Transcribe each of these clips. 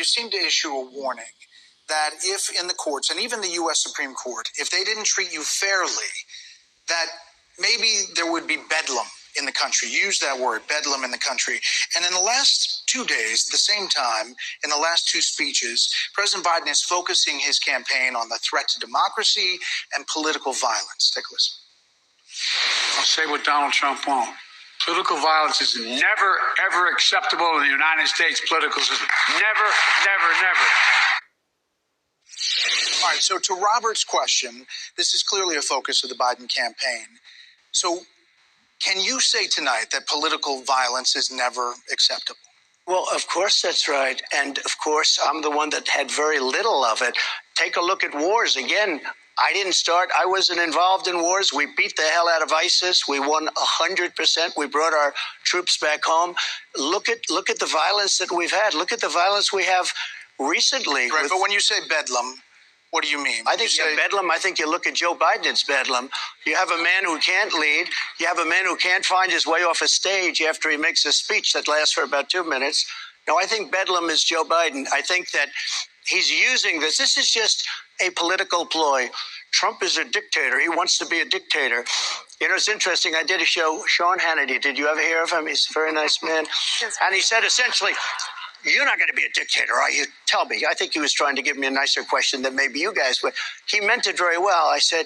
seem to issue a warning that if in the courts, and even the U.S. Supreme Court, if they didn't treat you fairly, that maybe there would be bedlam in the country. You use that word, bedlam in the country. And in the last 2 days, at the same time, in the last two speeches, President Biden is focusing his campaign on the threat to democracy and political violence. Take a listen. I'll say what Donald Trump won't. Political violence is never, ever acceptable in the United States political system. Never, never, never. All right, so to Robert's question, this is clearly a focus of the Biden campaign. So can you say tonight that political violence is never acceptable? Well, of course that's right. And of course, I'm the one that had very little of it. Take a look at wars. Again, I didn't start. I wasn't involved in wars. We beat the hell out of ISIS. We won 100%. We brought our troops back home. Look at the violence that we've had. Look at the violence we have recently. Right, but when you say bedlam, what do you mean? I think bedlam. I think you look at Joe Biden, it's bedlam. You have a man who can't lead. You have a man who can't find his way off a stage after he makes a speech that lasts for about 2 minutes. No, I think bedlam is Joe Biden. I think that he's using this. This is just a political ploy. Trump is a dictator. He wants to be a dictator. You know, it's interesting. I did a show, Sean Hannity. Did you ever hear of him? He's a very nice man. And he said essentially, you're not going to be a dictator, are you? Tell me. I think he was trying to give me a nicer question than maybe you guys would. He meant it very well. I said,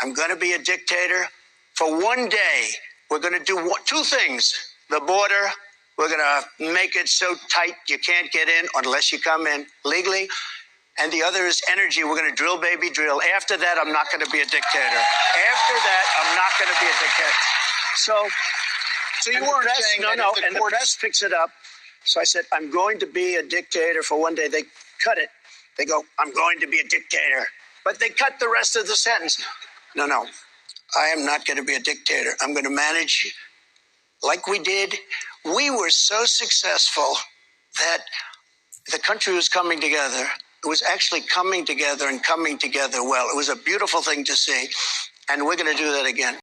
I'm going to be a dictator for one day. We're going to do two things. The border, we're going to make it so tight you can't get in unless you come in legally. And the other is energy. We're going to drill, baby, drill. After that, I'm not going to be a dictator. After that, I'm not going to be a dictator. So you weren't saying that and the press picks it up. So I said, I'm going to be a dictator for one day. They cut it. They go, I'm going to be a dictator. But they cut the rest of the sentence. No, I am not going to be a dictator. I'm going to manage like we did. We were so successful that the country was coming together. It was actually coming together and coming together well. It was a beautiful thing to see. And we're going to do that again.